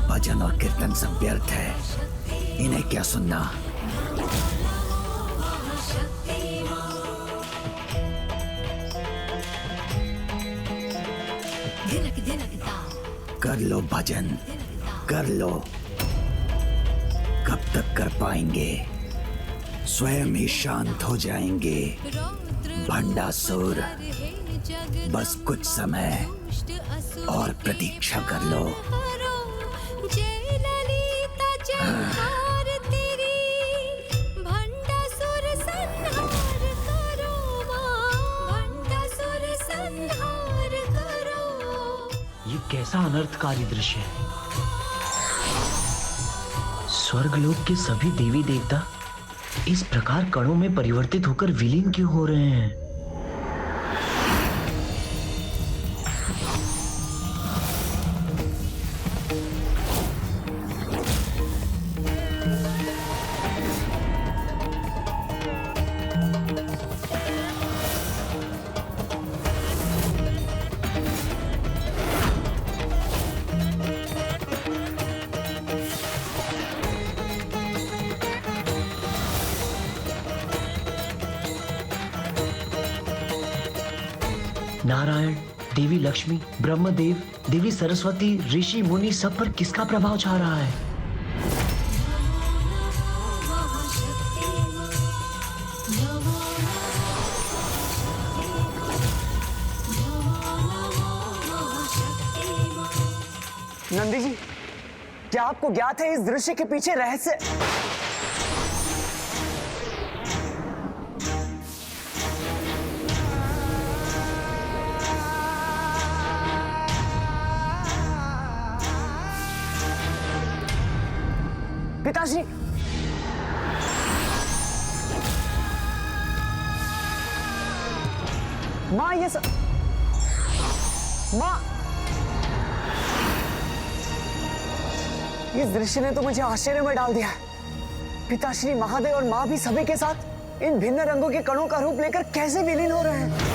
भजन और कीर्तन सब व्यर्थ है, इन्हें क्या सुनना। कर लो भजन, कर लो। कब तक कर पाएंगे? स्वयं ही शांत हो जाएंगे। भंडासुर, बस कुछ समय और प्रतीक्षा कर लो। ये कैसा अनर्थकारी दृश्य है। स्वर्गलोक के सभी देवी देवता इस प्रकार कणों में परिवर्तित होकर विलीन क्यों हो रहे हैं? नारायण, देवी लक्ष्मी, ब्रह्मदेव, देवी सरस्वती, ऋषि मुनि सब पर किसका प्रभाव छा रहा है? नंदी जी, क्या आपको ज्ञात है इस दृश्य के पीछे रहस्य? पिताश्री, माँ, ये सब माँ, इस दृश्य ने तो मुझे आश्चर्य में डाल दिया है। पिताश्री, महादेव और माँ भी सभी के साथ इन भिन्न रंगों के कणों का रूप लेकर कैसे विलीन हो रहे हैं?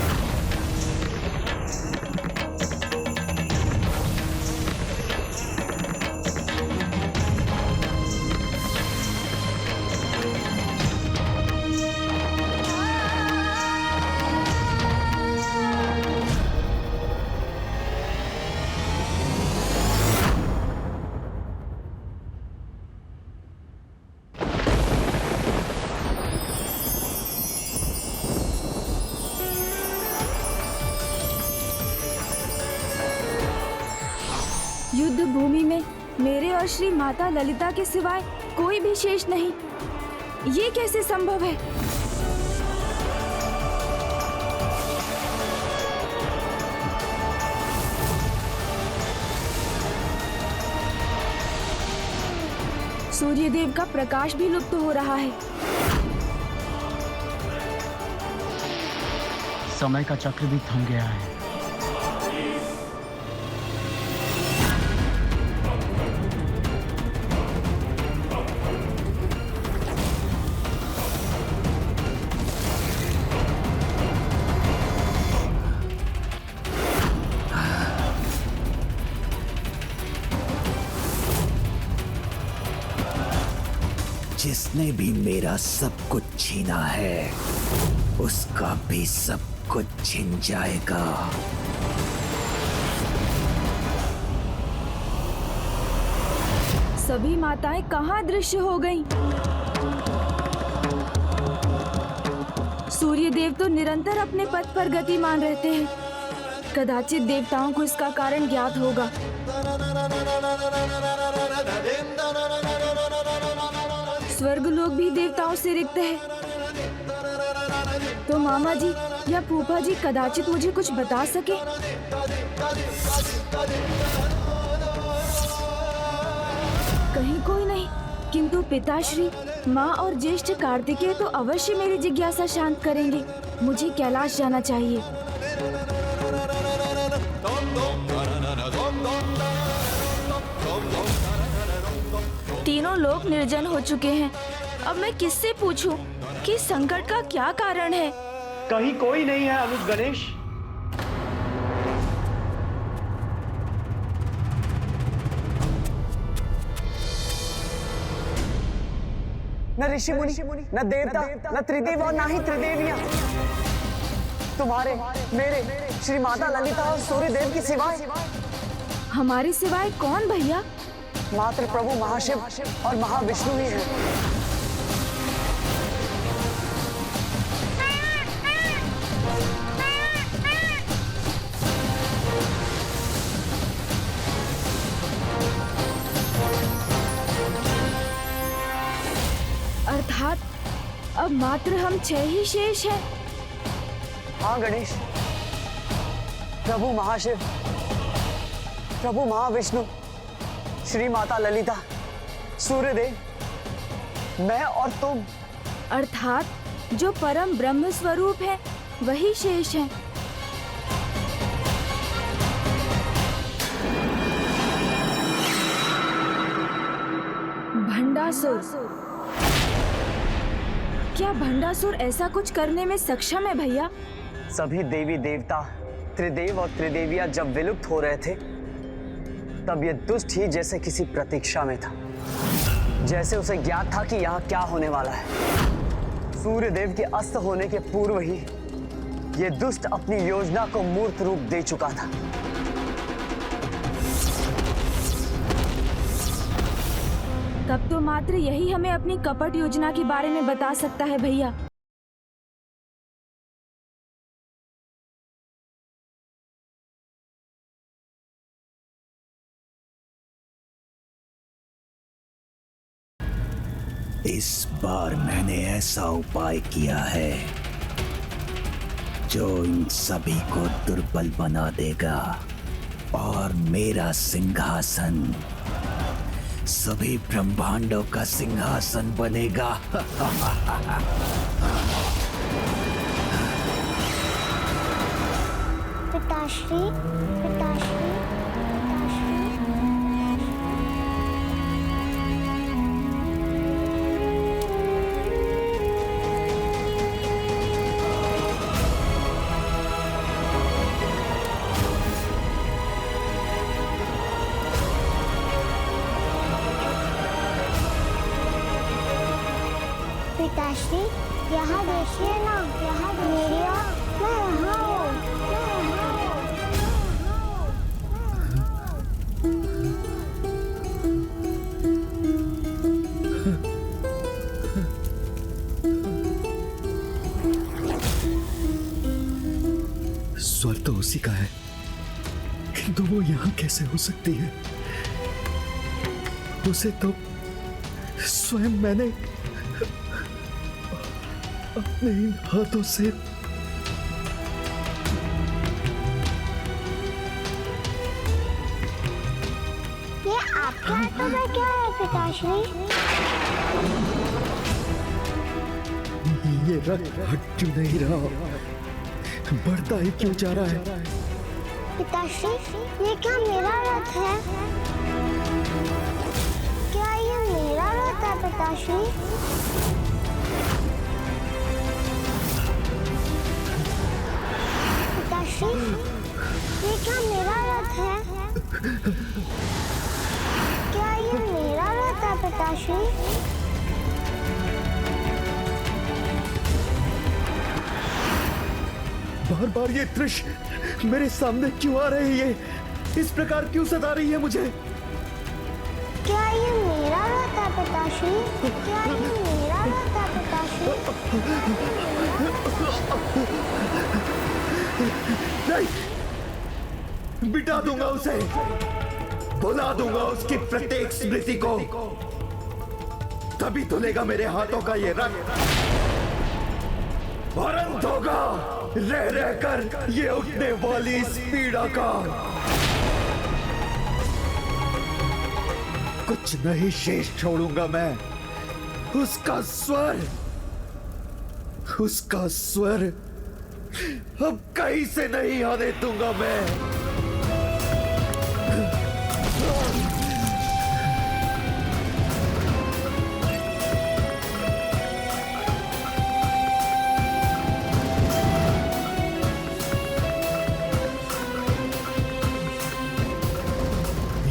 युद्ध भूमि में मेरे और श्री माता ललिता के सिवाय कोई भी शेष नहीं। ये कैसे संभव है? सूर्यदेव का प्रकाश भी लुप्त हो रहा है। समय का चक्र भी थम गया है। जिसने भी मेरा सब कुछ छीना है, उसका भी सब कुछ छिन जाएगा। सभी माताएं कहाँ दृश्य हो गईं? सूर्यदेव तो निरंतर अपने पथ पर गतिमान रहते हैं। कदाचित देवताओं को इसका कारण ज्ञात होगा। स्वर्गलोक भी देवताओं से रिक्त है। तो मामा जी या फूफा जी कदाचित मुझे कुछ बता सके। कहीं कोई नहीं, किंतु पिताश्री, माँ और ज्येष्ठ कार्तिकेय तो अवश्य मेरी जिज्ञासा शांत करेंगे। मुझे कैलाश जाना चाहिए। तीनों लोग निर्जन हो चुके हैं। अब मैं किससे पूछूं कि संकट का क्या कारण है? कहीं कोई नहीं है अनुज गणेश। ऋषि मुनि, न देवता, न त्रिदेव और न ही त्रिदेवियां। तुम्हारे, मेरे, श्री माता ललिता और सूर्य देव की सिवाय हमारी सिवाय कौन भैया? मात्र प्रभु महाशिव और महाविष्णु ही हैं। अर्थात अब मात्र हम 6 ही शेष हैं। हाँ गणेश, प्रभु महाशिव, प्रभु महाविष्णु, श्री माता ललिता, सूर्यदेव, मैं और तुम। अर्थात जो परम ब्रह्म स्वरूप है वही शेष है। भंडासुर, क्या भंडासुर ऐसा कुछ करने में सक्षम है भैया? सभी देवी देवता, त्रिदेव और त्रिदेवियां जब विलुप्त हो रहे थे, तब ये दुष्ट ही जैसे किसी प्रतीक्षा में था। जैसे उसे ज्ञात था कि यहाँ क्या होने वाला है। सूर्यदेव के अस्त होने के पूर्व ही ये दुष्ट अपनी योजना को मूर्त रूप दे चुका था। तब तो मात्र यही हमें अपनी कपट योजना के बारे में बता सकता है भैया। इस बार मैंने ऐसा उपाय किया है जो इन सभी को दुर्बल बना देगा और मेरा सिंहासन सभी ब्रह्मांडों का सिंहासन बनेगा। पिताश्री, पिताश्री, पिताश्री, यहाँ देखिए ना, यहाँ मेरी ओर, मैं यहाँ हूँ, मैं यहाँ हूँ। स्वर तो उसी का है, किंतु वो यहाँ कैसे हो सकती है? उसे तो स्वयं मैंने अपने इन हाथों से ये आपके हाथों में क्या है पिताश्री? ये रक्त हट क्यों नहीं रहा? बढ़ता ही क्यों जा रहा है? पिताश्री, ये क्या मेरा रथ है? क्या ये मेरा रथ है पिताश्री? पिताश्री, ये क्या मेरा रथ है? क्या ये मेरा रथ है पिताश्री? बार बार ये दृश्य मेरे सामने क्यों आ रही है? इस प्रकार क्यों सता रही है मुझे? क्या ये मेरा रथ है पिताश्री? क्या ये मेरा रथ है पिताश्री? नहीं, बिटा दूंगा उसे, भुला दूंगा उसकी प्रत्येक स्मृति को। तभी धुलेगा मेरे हाथों का ये रक्त और अंत होगा रह रहकर ये उठने वाली इस पीड़ा का। कुछ नहीं शेष छोड़ूंगा मैं। उसका स्वर अब कहीं से नहीं आने दूंगा मैं।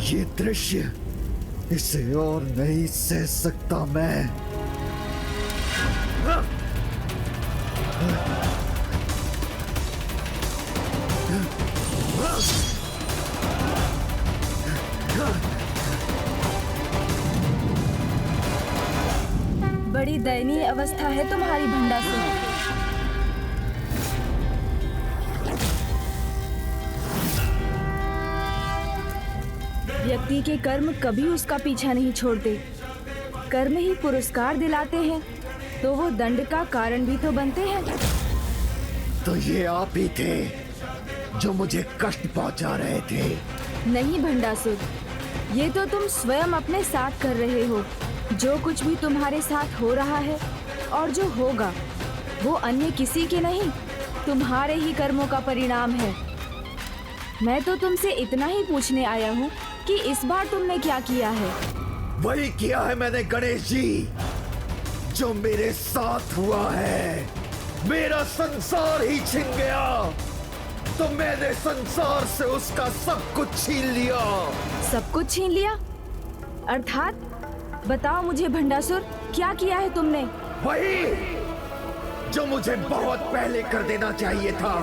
ये दृश्य, इसे और नहीं सह सकता मैं। बड़ी दयनीय अवस्था है तुम्हारी भंडासुर। व्यक्ति के कर्म कभी उसका पीछा नहीं छोड़ते। कर्म ही पुरस्कार दिलाते हैं, तो वो दंड का कारण भी तो बनते हैं। तो ये आप ही थे जो मुझे कष्ट पहुंचा रहे थे। नहीं भंडासुर, ये तो तुम स्वयं अपने साथ कर रहे हो। जो कुछ भी तुम्हारे साथ हो रहा है और जो होगा, वो अन्य किसी के नहीं, तुम्हारे ही कर्मों का परिणाम है। मैं तो तुमसे इतना ही पूछने आया हूँ कि इस बार तुमने क्या किया है। वही किया है मैंने गणेश जी, जो मेरे साथ हुआ है। मेरा संसार ही छिन गया, तो मैंने संसार से उसका सब कुछ छीन लिया। सब कुछ छीन लिया? अर्थात बताओ मुझे भंडासुर, क्या किया है तुमने? वही जो मुझे बहुत पहले कर देना चाहिए था,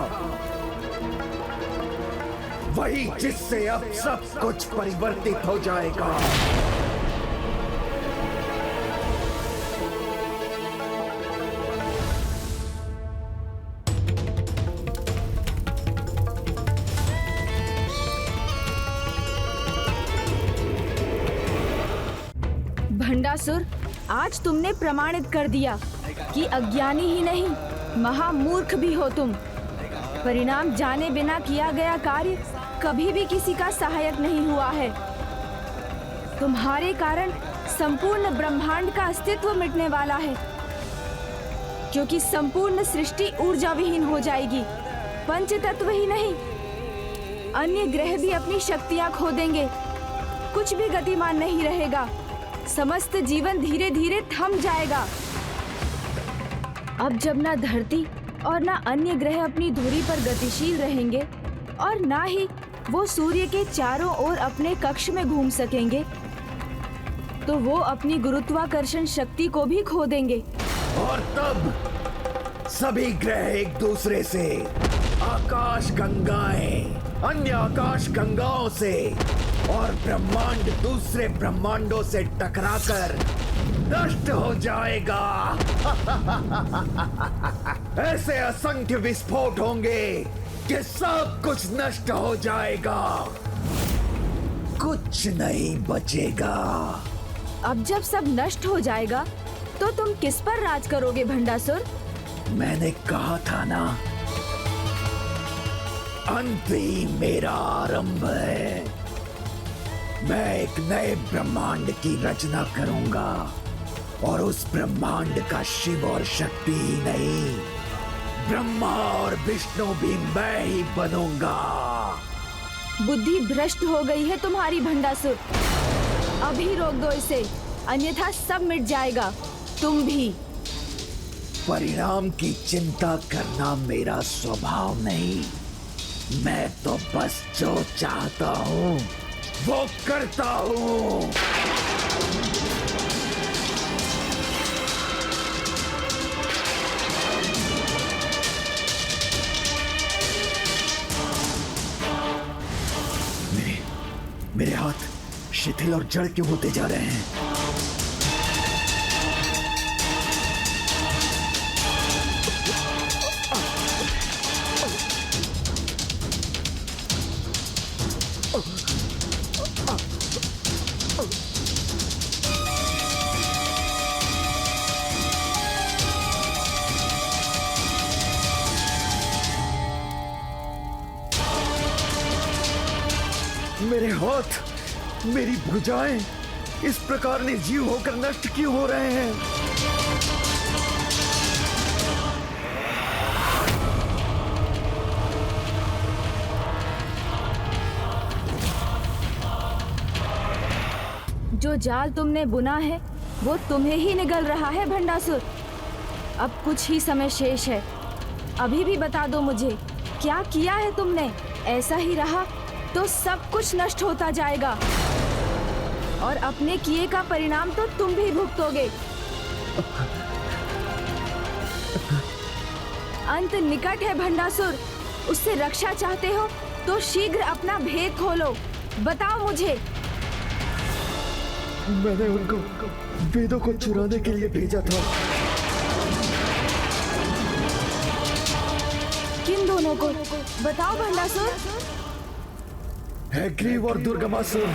वही जिससे अब सब कुछ परिवर्तित हो जाएगा। भंडासुर, आज तुमने प्रमाणित कर दिया कि अज्ञानी ही नहीं, महामूर्ख भी हो तुम। परिणाम जाने बिना किया गया कार्य कभी भी किसी का सहायक नहीं हुआ है। तुम्हारे कारण संपूर्ण ब्रह्मांड का अस्तित्व मिटने वाला है, क्योंकि संपूर्ण सृष्टि ऊर्जा विहीन हो जाएगी। पंच तत्व ही नहीं, अन्य ग्रह भी अपनी शक्तियां खो देंगे। कुछ भी गतिमान नहीं रहेगा। समस्त जीवन धीरे धीरे थम जाएगा। अब जब ना धरती और ना अन्य ग्रह अपनी धुरी पर गतिशील रहेंगे और ना ही वो सूर्य के चारों ओर अपने कक्ष में घूम सकेंगे, तो वो अपनी गुरुत्वाकर्षण शक्ति को भी खो देंगे। और तब सभी ग्रह एक दूसरे से, आकाश गंगाएं अन्य आकाश गंगाओं से और ब्रह्मांड दूसरे ब्रह्मांडों से टकराकर नष्ट हो जाएगा। ऐसे असंख्य विस्फोट होंगे कि सब कुछ नष्ट हो जाएगा, कुछ नहीं बचेगा। अब जब सब नष्ट हो जाएगा, तो तुम किस पर राज करोगे भंडासुर? मैंने कहा था ना, अंत ही मेरा आरंभ है। मैं एक नए ब्रह्मांड की रचना करूंगा और उस ब्रह्मांड का शिव और शक्ति ही नहीं, ब्रह्मा और विष्णु भी मैं ही बनूंगा। बुद्धि भ्रष्ट हो गई है तुम्हारी भंडासुर। अभी रोक दो इसे, अन्यथा सब मिट जाएगा, तुम भी। परिणाम की चिंता करना मेरा स्वभाव नहीं। मैं तो बस जो चाहता हूँ वो करता हूँ। मेरे हाथ शिथिल और जड़ क्यों होते जा रहे हैं? मेरे हाथ, मेरी भुजाएं इस प्रकार निर्जीव होकर नष्ट क्यों हो रहे हैं? जो जाल तुमने बुना है वो तुम्हें ही निगल रहा है भंडासुर। अब कुछ ही समय शेष है, अभी भी बता दो मुझे, क्या किया है तुमने? ऐसा ही रहा तो सब कुछ नष्ट होता जाएगा और अपने किए का परिणाम तो तुम भी भुगतोगे। अंत निकट है भंडासुर, उससे रक्षा चाहते हो तो शीघ्र अपना भेद खोलो। बताओ मुझे। मैंने उनको वेदों को चुराने के लिए भेजा था। किन दोनों को? बताओ भंडासुर। हैग्रीव और दुर्गमासुर।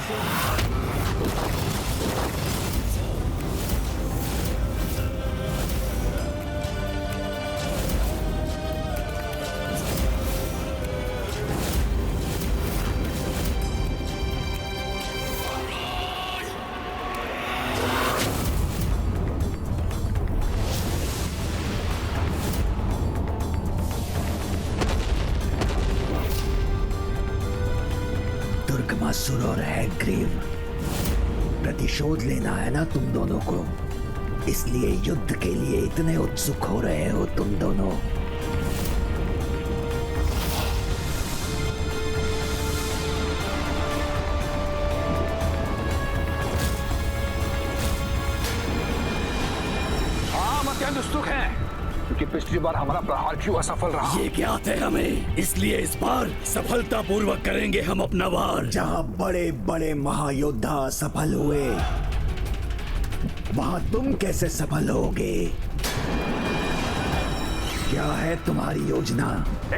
दुर्गमासुर और हैग्रीव, प्रतिशोध लेना है ना तुम दोनों को, इसलिए युद्ध के लिए इतने उत्सुक हो रहे हो तुम दोनों। हम अत्यंत उत्सुक हैं, क्योंकि पिछली बार हमारा प्रहार क्यों असफल रहा। ये ज्ञात है हमें, इसलिए इस बार सफलता पूर्वक करेंगे हम अपना वार। जहाँ बड़े बड़े महायोद्धा सफल हुए, वहाँ तुम कैसे सफल होगे? क्या है तुम्हारी योजना?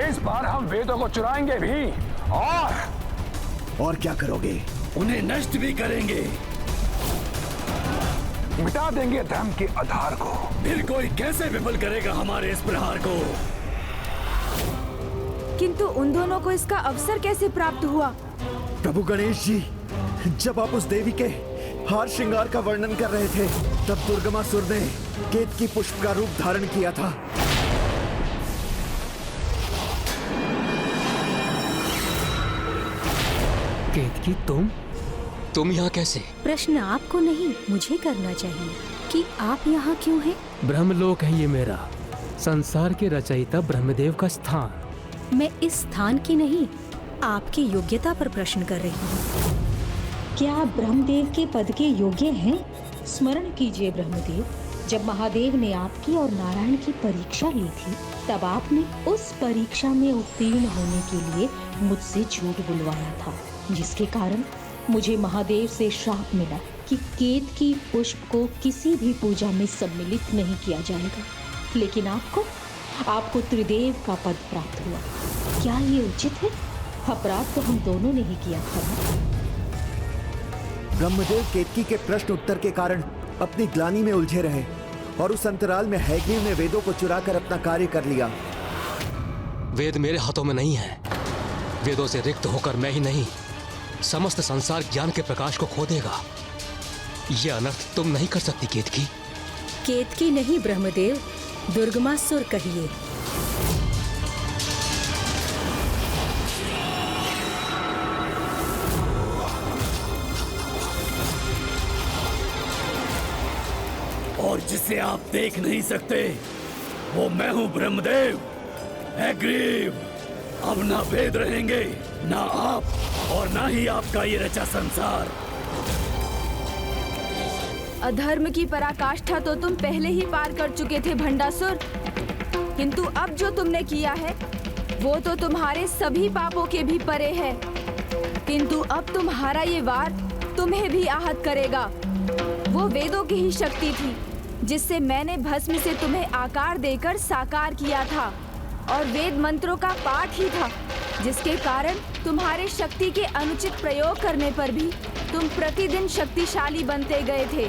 इस बार हम वेदों को चुराएंगे भी और क्या करोगे? उन्हें नष्ट भी करेंगे, मिटा देंगे धर्म के आधार को। फिर कोई कैसे विफल करेगा हमारे इस प्रहार को? किंतु उन दोनों को इसका अवसर कैसे प्राप्त हुआ? प्रभु गणेश जी, जब आप उस देवी के हार श्रृंगार का वर्णन कर रहे थे, तब दुर्गमासुर ने केतकी पुष्प का रूप धारण किया था। केतकी, तुम यहाँ कैसे? प्रश्न आपको नहीं, मुझे करना चाहिए कि आप यहाँ क्यों हैं? ब्रह्मलोक है ये मेरा, संसार के रचयिता ब्रह्मदेव का स्थान। मैं इस स्थान की नहीं, आपकी योग्यता पर प्रश्न कर रही हूँ। क्या आप ब्रह्मदेव के पद के योग्य हैं? स्मरण कीजिए ब्रह्मदेव, जब महादेव ने आपकी और नारायण की परीक्षा ली थी, तब आपने उस परीक्षा में उत्तीर्ण होने के लिए मुझसे झूठ बुलवाया था, जिसके कारण मुझे महादेव से श्राप मिला कि केतकी पुष्प को किसी भी पूजा में सम्मिलित नहीं किया जाएगा। लेकिन आपको त्रिदेव का पद प्राप्त हुआ। क्या ये उचित है? अपराध तो हम दोनों ने ही किया था। ब्रह्मदेव केतकी के प्रश्न उत्तर के कारण अपनी ग्लानि में उलझे रहे, और उस अंतराल में हैग्रीव ने वेदों को चुराकर अपना कार्य कर लिया। वेद मेरे हाथों में नहीं है। वेदों से रिक्त होकर मैं ही नहीं, समस्त संसार ज्ञान के प्रकाश को खो देगा। यह अनर्थ तुम नहीं कर सकती केतकी। केतकी नहीं ब्रह्मदेव, दुर्गमासुर कहिए। और जिसे आप देख नहीं सकते, वो मैं हूं ब्रह्मदेव। हैग्रीव, अब ना वेद रहेंगे, ना आप, और ना ही आपका ये रचा संसार। अधर्म की पराकाष्ठा तो तुम पहले ही पार कर चुके थे भंडासुर, किंतु अब जो तुमने किया है वो तो तुम्हारे सभी पापों के भी परे है। किंतु अब तुम्हारा ये वार तुम्हें भी आहत करेगा। वो वेदों की ही शक्ति थी जिससे मैंने भस्म से तुम्हें आकार देकर साकार किया था, और वेद मंत्रों का पाठ ही था जिसके कारण तुम्हारे शक्ति के अनुचित प्रयोग करने पर भी तुम प्रतिदिन शक्तिशाली बनते गए थे।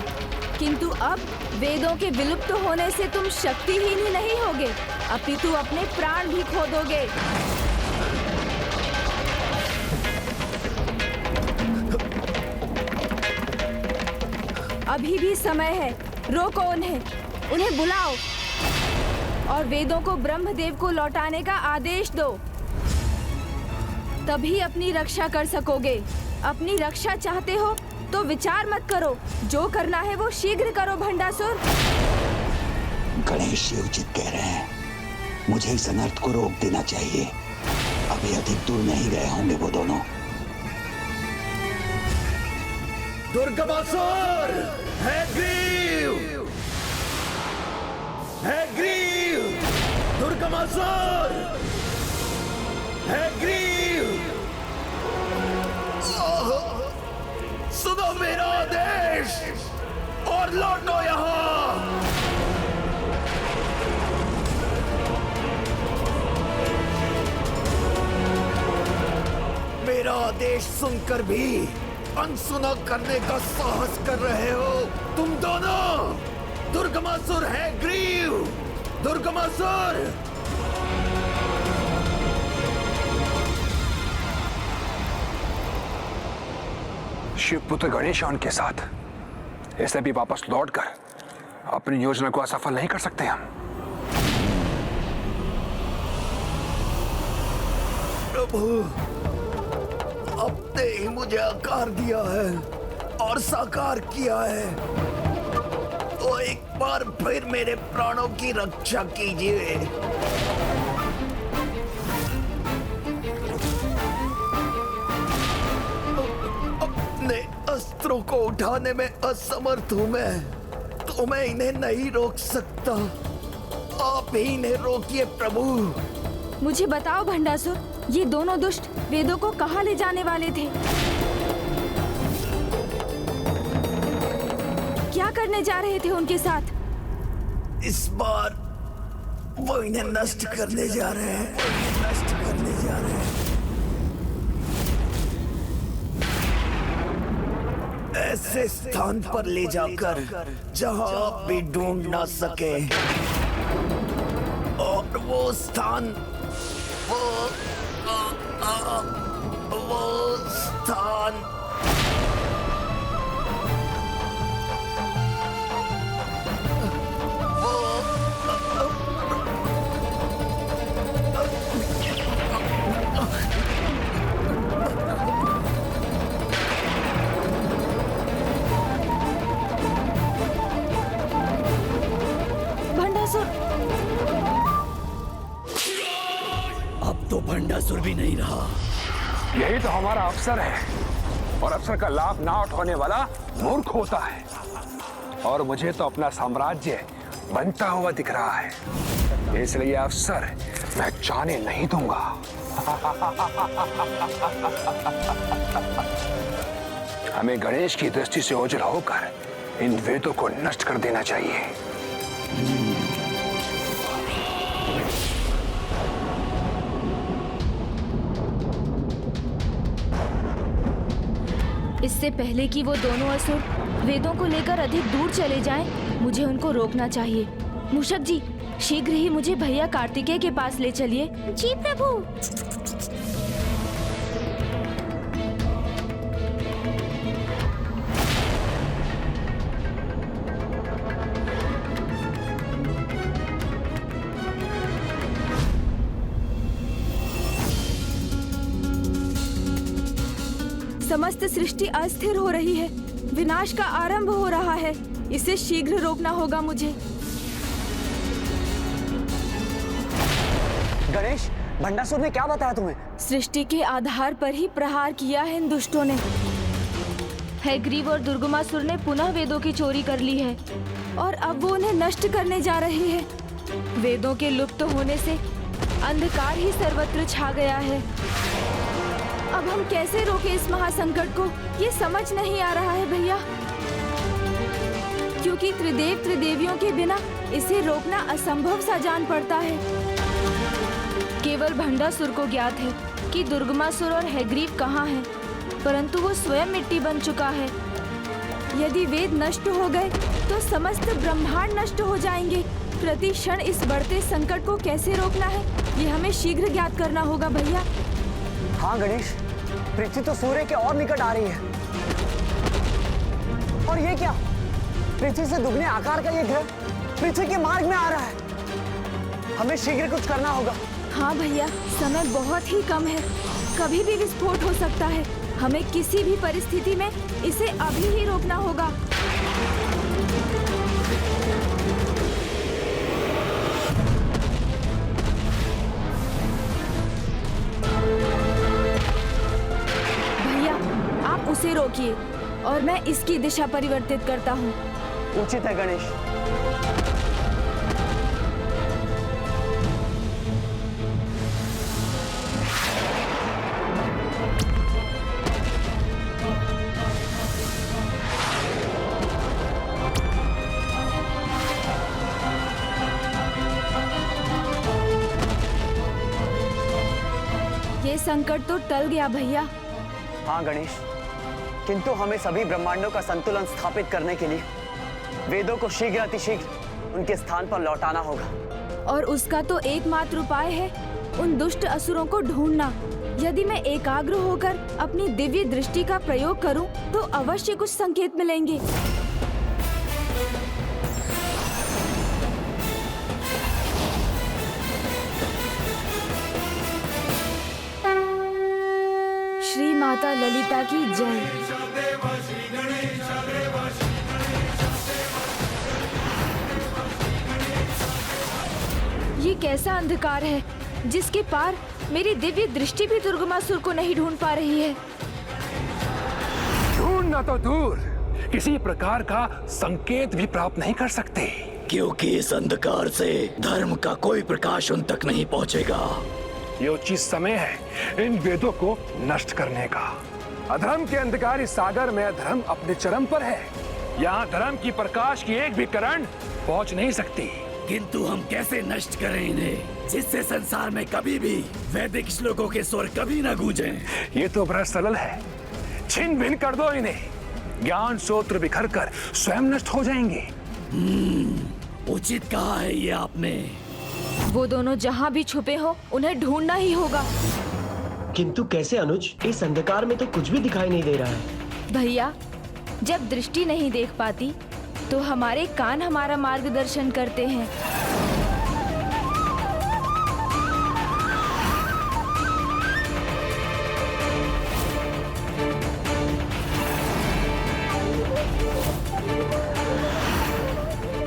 किंतु अब वेदों के विलुप्त होने से तुम शक्तिहीन ही नहीं होगे, अपितु अपने प्राण भी खो दोगे। अभी भी समय है, रोको उन्हें बुलाओ और वेदों को ब्रह्मदेव को लौटाने का आदेश दो। तभी अपनी रक्षा कर सकोगे। अपनी रक्षा चाहते हो तो विचार मत करो, जो करना है वो शीघ्र करो भंडासुर। गणेश जी उचित कह रहे हैं, मुझे इस अनर्थ को रोक देना चाहिए। अभी अधिक दूर नहीं गए होंगे वो दोनों। दुर्गमासुर! हैग्रीव! हैग्रीव! दुर्गमासुर! हैग्रीव! सुनो मेरा आदेश! मेरा आदेश सुनकर भी अनसुना करने का साहस कर रहे हो तुम दोनों। दुर्गमासुर है ग्रीव, दुर्गमासुर। शिवपुत्र गणेश उनके साथ, इसे भी वापस लौटकर अपनी योजना को असफल नहीं कर सकते हम। प्रभु, आपने ही मुझे आकार दिया है और साकार किया है, तो एक बार फिर मेरे प्राणों की रक्षा कीजिए। अपने अस्त्रों को उठाने में असमर्थ हूं मैं, तो मैं इन्हें नहीं रोक सकता। आप ही इन्हें रोकिए प्रभु। मुझे बताओ भंडासुर, ये दोनों दुष्ट वेदों को कहाँ ले जाने वाले थे? क्या करने जा रहे थे उनके साथ? इस बार वो इन्हें नष्ट करने जा रहे हैं, नष्ट करने जा रहे हैं। ऐसे स्थान पर ले जाकर जहां आप भी ढूंढ ना सके, और वो स्थान वो स्थान भंडासुर, अब तो भंडासुर भी नहीं रहा। यही तो हमारा अवसर है, और अवसर का लाभ ना उठाने वाला मूर्ख होता है। और मुझे तो अपना साम्राज्य बनता हुआ दिख रहा है, इसलिए यह अवसर मैं जाने नहीं दूंगा। हमें गणेश की दृष्टि से ओझल होकर इन वेदों को नष्ट कर देना चाहिए। इससे पहले कि वो दोनों असुर वेदों को लेकर अधिक दूर चले जाएं, मुझे उनको रोकना चाहिए। मूषक जी, शीघ्र ही मुझे भैया कार्तिकेय के पास ले चलिए। जी प्रभु। समस्त सृष्टि अस्थिर हो रही है, विनाश का आरंभ हो रहा है। इसे शीघ्र रोकना होगा मुझे। गणेश, भंडासुर ने क्या बताया तुम्हें? सृष्टि के आधार पर ही प्रहार किया है इन दुष्टों ने। हैग्रीव और दुर्गमासुर ने पुनः वेदों की चोरी कर ली है, और अब वो उन्हें नष्ट करने जा रहे हैं। वेदों के लुप्त होने से अंधकार ही सर्वत्र छा गया है। अब हम कैसे रोके इस महासंकट को, ये समझ नहीं आ रहा है भैया। क्योंकि त्रिदेव त्रिदेवियों के बिना इसे रोकना असंभव सा जान पड़ता है। केवल भंडासुर को ज्ञात है कि दुर्गमासुर और हैग्रीव कहाँ हैं, परंतु वो स्वयं मिट्टी बन चुका है। यदि वेद नष्ट हो गए तो समस्त ब्रह्मांड नष्ट हो जाएंगे। प्रति क्षण इस बढ़ते संकट को कैसे रोकना है, ये हमें शीघ्र ज्ञात करना होगा भैया। हाँ गणेश, पृथ्वी तो सूर्य के और निकट आ रही है। और ये क्या, पृथ्वी से दुगने आकार का ये ग्रह पृथ्वी के मार्ग में आ रहा है। हमें शीघ्र कुछ करना होगा। हाँ भैया, समय बहुत ही कम है, कभी भी विस्फोट हो सकता है। हमें किसी भी परिस्थिति में इसे अभी ही रोकना होगा। भैया, आप उसे रोकिए और मैं इसकी दिशा परिवर्तित करता हूँ। उचित है गणेश। ये संकट तो टल गया भैया, हाँ गणेश, किंतु हमें सभी ब्रह्मांडों का संतुलन स्थापित करने के लिए वेदों को शीघ्र अतिशीघ्र उनके स्थान पर लौटाना होगा। और उसका तो एकमात्र उपाय है उन दुष्ट असुरों को ढूंढना। यदि मैं एकाग्र होकर अपनी दिव्य दृष्टि का प्रयोग करूं, तो अवश्य कुछ संकेत मिलेंगे। श्री माता ललिता की जय। ये कैसा अंधकार है जिसके पार मेरी दिव्य दृष्टि भी दुर्गमासुर को नहीं ढूंढ पा रही है। ढूंढना तो दूर, किसी प्रकार का संकेत भी प्राप्त नहीं कर सकते, क्योंकि इस अंधकार से धर्म का कोई प्रकाश उन तक नहीं पहुंचेगा। ये उचित समय है इन वेदों को नष्ट करने का। अधर्म के अंधकारी सागर में अधर्म अपने चरम पर है। यहाँ धर्म की प्रकाश की एक भी किरण पहुंच नहीं सकती। किंतु हम कैसे नष्ट करें इन्हें, जिससे संसार में कभी भी वैदिक श्लोकों के स्वर कभी न गूंजें। ये तो बड़ा सरल है, छिन भिन कर दो इन्हें। ज्ञान सूत्र बिखर कर स्वयं नष्ट हो जाएंगे। उचित कहा है ये आपने। वो दोनों जहाँ भी छुपे हो, उन्हें ढूंढना ही होगा। किंतु कैसे अनुज? इस अंधकार में तो कुछ भी दिखाई नहीं दे रहा है। भैया, जब दृष्टि नहीं देख पाती तो हमारे कान हमारा मार्गदर्शन करते हैं।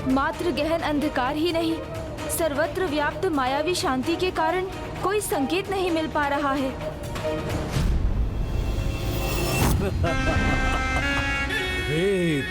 मात्र गहन अंधकार ही नहीं, सर्वत्र व्याप्त मायावी शांति के कारण कोई संकेत नहीं मिल पा रहा है। वेद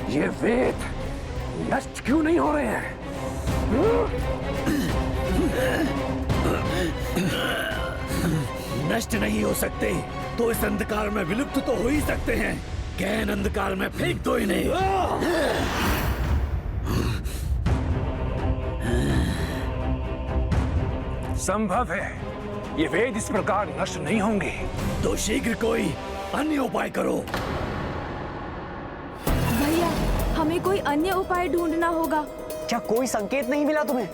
ये वेद नष्ट क्यों नहीं हो रहे हैं? नष्ट नहीं हो सकते तो इस अंधकार में विलुप्त तो हो ही सकते हैं। गहन अंधकार में फेंक दो इन्हें। संभव है ये वेद इस प्रकार नष्ट नहीं होंगे। तो शीघ्र कोई अन्य उपाय करो। भैया, हमें कोई अन्य उपाय ढूंढना होगा। क्या कोई संकेत नहीं मिला तुम्हें?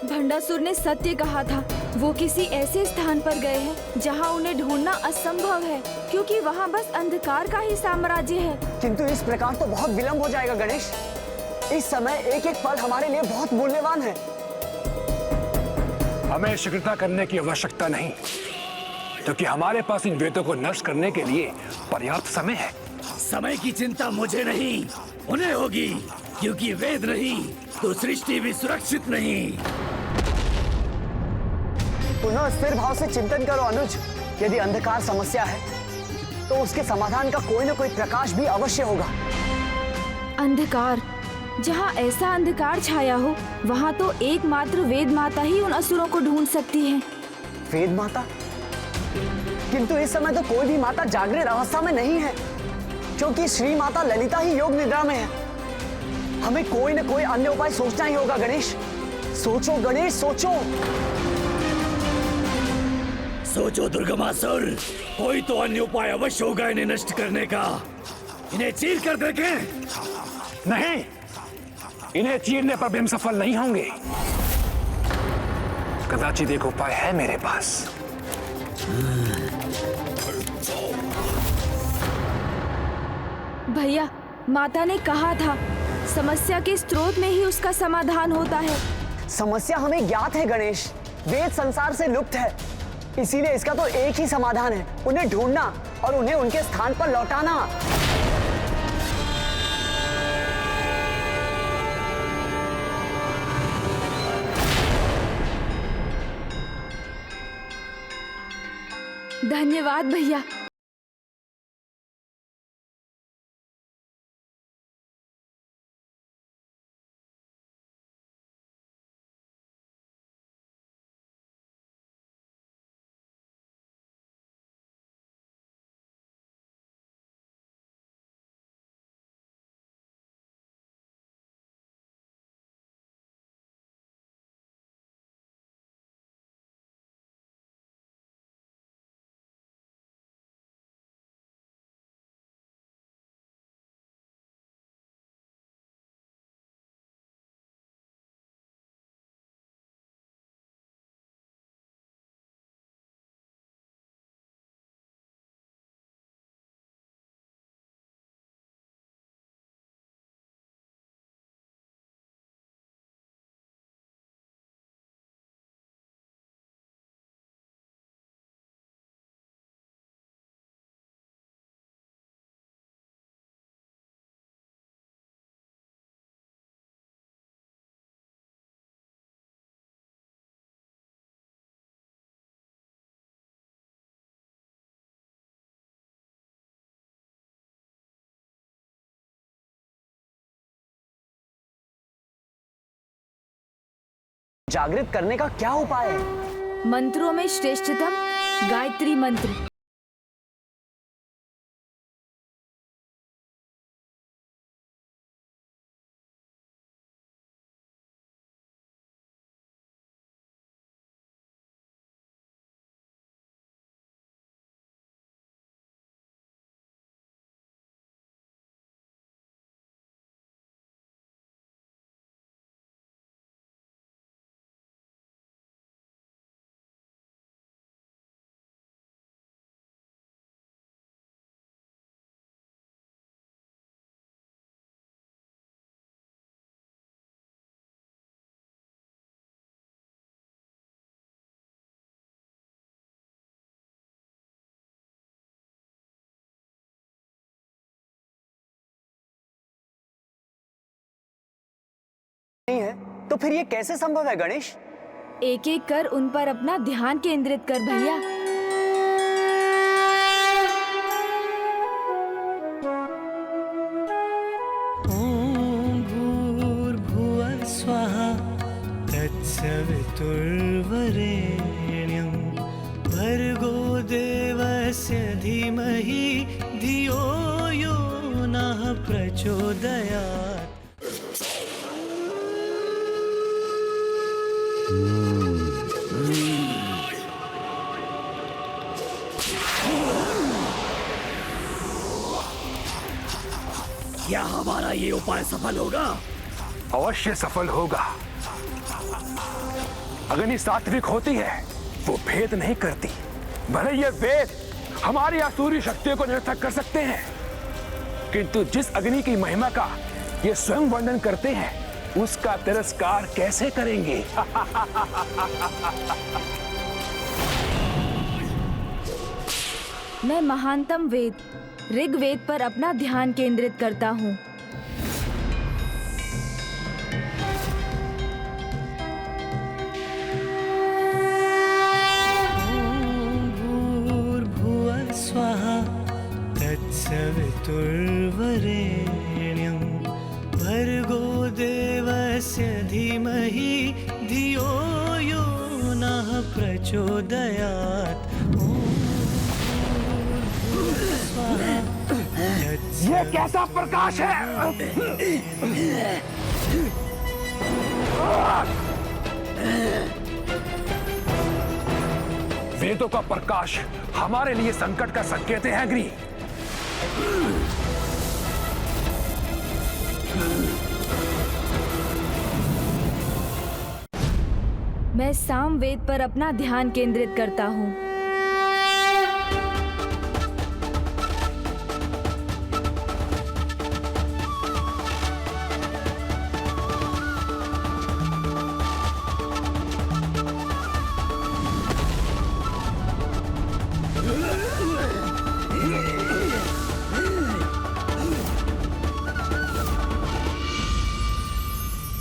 भंडासुर ने सत्य कहा था। वो किसी ऐसे स्थान पर गए हैं जहां उन्हें ढूंढना असंभव है, क्योंकि वहां बस अंधकार का ही साम्राज्य है। किंतु इस प्रकार तो बहुत विलंब हो जाएगा गणेश। इस समय एक एक पल हमारे लिए बहुत मूल्यवान है। हमें शीघ्रता करने की आवश्यकता नहीं, क्योंकि हमारे पास इन वेदों को नष्ट करने के लिए पर्याप्त समय है। समय की चिंता मुझे नहीं, उन्हें होगी, क्योंकि वेद नहीं तो सृष्टि भी सुरक्षित नहीं। पुनः स्थिर भाव से चिंतन करो अनुज। यदि अंधकार समस्या है तो उसके समाधान का कोई न कोई प्रकाश भी अवश्य होगा। अंधकार, जहाँ ऐसा अंधकार छाया हो, वहाँ तो एकमात्र वेद माता ही उन असुरों को ढूंढ सकती है। वेद माता? किंतु इस समय तो कोई भी माता जागृत अवस्था में नहीं है, क्योंकि श्री माता ललिता ही योग निद्रा में है। हमें कोई न कोई अन्य उपाय सोचना ही होगा गणेश। सोचो गणेश, सोचो। सोचो दुर्गमासुर, कोई तो अन्य उपाय अवश्य होगा इन्हें नष्ट करने का। इन्हें चीर कर देखें। नहीं, इन्हें चीरने पर भी हम सफल नहीं होंगे। कदाचित एक उपाय है मेरे पास। भैया, माता ने कहा था समस्या के स्रोत में ही उसका समाधान होता है। समस्या हमें ज्ञात है गणेश। वेद संसार से लुप्त है, इसीलिए इसका तो एक ही समाधान है, उन्हें ढूंढना और उन्हें उनके स्थान पर लौटाना। धन्यवाद भैया। जागृत करने का क्या उपाय है? मंत्रों में श्रेष्ठतम गायत्री मंत्र। नहीं है तो फिर ये कैसे संभव है गणेश? एक एक कर उन पर अपना ध्यान केंद्रित कर भैया। ॐ भूर्भुवः स्वः तत्सवितुर्वरेण्यं भर्गो देवस्य धीमहि धियो यो नः प्रचोदयात्। क्या हमारा ये उपाय सफल होगा? अवश्य सफल होगा। अग्नि सात्विक होती है, वो भेद नहीं करती। भले ये वेद हमारी आसुरी शक्तियों को निरर्थक कर सकते हैं, किंतु जिस अग्नि की महिमा का ये स्वयं वर्णन करते हैं, उसका तिरस्कार कैसे करेंगे? मैं महानतम वेद ऋग्वेद पर अपना ध्यान केंद्रित करता हूँ। भूर्भुवः स्वः तत्सवितुर्वरेण्यं भर्गो देवस्य धीमहि धियो यो नः प्रचोदयात्। ये कैसा प्रकाश है? वेदों का प्रकाश हमारे लिए संकट का संकेत है अग्नि। मैं सामवेद पर अपना ध्यान केंद्रित करता हूँ।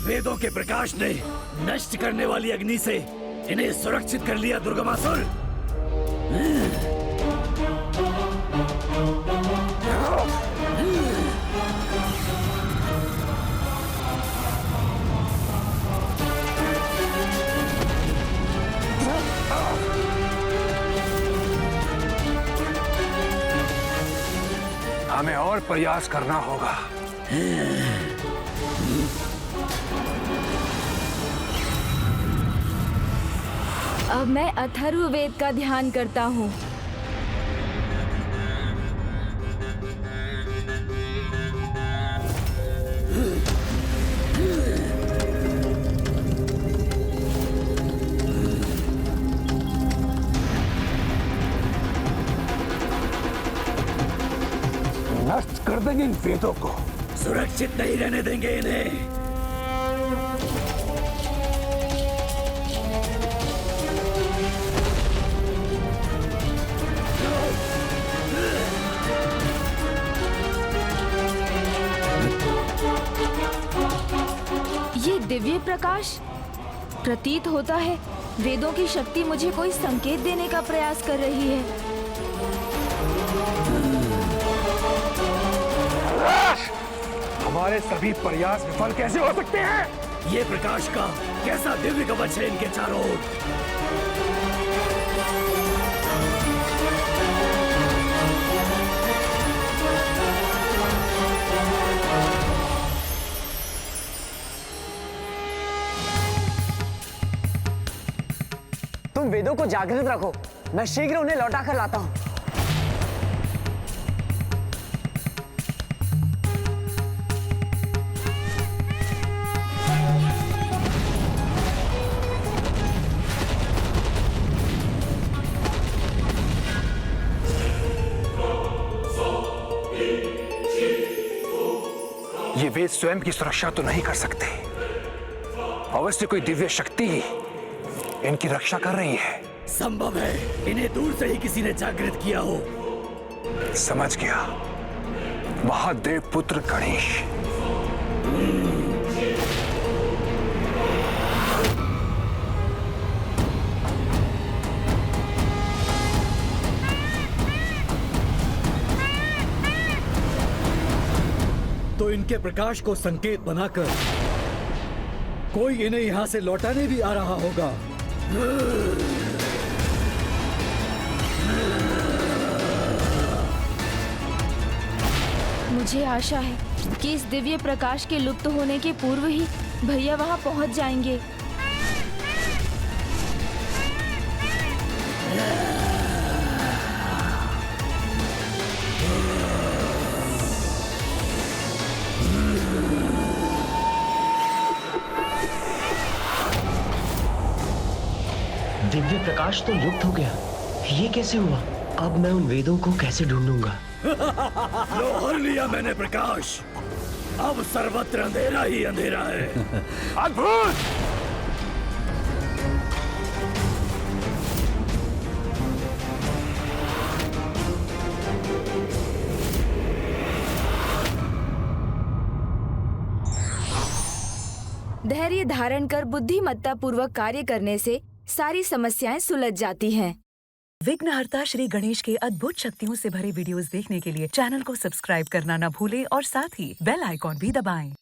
वेदों के प्रकाश ने नष्ट करने वाली अग्नि से इन्हें सुरक्षित कर लिया दुर्गमासुर। हमें और प्रयास करना होगा। अब मैं अथर्ववेद का ध्यान करता हूँ। नष्ट कर देंगे इन वेदों को। सुरक्षित नहीं रहने देंगे इन्हें। ये दिव्य प्रकाश प्रतीत होता है वेदों की शक्ति मुझे कोई संकेत देने का प्रयास कर रही है। हमारे सभी प्रयास विफल कैसे हो सकते हैं? ये प्रकाश का कैसा दिव्य कवच है इनके चारों ओर। तुम वेदों को जागृत रखो, मैं शीघ्र उन्हें लौटा कर लाता हूं। ये वेद स्वयं की सुरक्षा तो नहीं कर सकते, अवश्य कोई दिव्य शक्ति ही इनकी रक्षा कर रही है। संभव है इन्हें दूर से ही किसी ने जागृत किया हो। समझ गया, महादेव पुत्र गणेश। तो इनके प्रकाश को संकेत बनाकर कोई इन्हें यहां से लौटाने भी आ रहा होगा। मुझे आशा है कि इस दिव्य प्रकाश के लुप्त होने के पूर्व ही भैया वहां पहुंच जाएंगे। दिव्य प्रकाश तो लुप्त हो गया, ये कैसे हुआ? अब मैं उन वेदों को कैसे ढूंढूंगा? लो, हर लिया मैंने प्रकाश, अब सर्वत्र अंधेरा ही अंधेरा है। अद्भुत! धैर्य धारण कर बुद्धिमत्ता पूर्वक कार्य करने से सारी समस्याएं सुलझ जाती हैं। विघ्नहर्ता श्री गणेश के अद्भुत शक्तियों से भरे वीडियोस देखने के लिए चैनल को सब्सक्राइब करना न भूलें और साथ ही बेल आइकॉन भी दबाएं।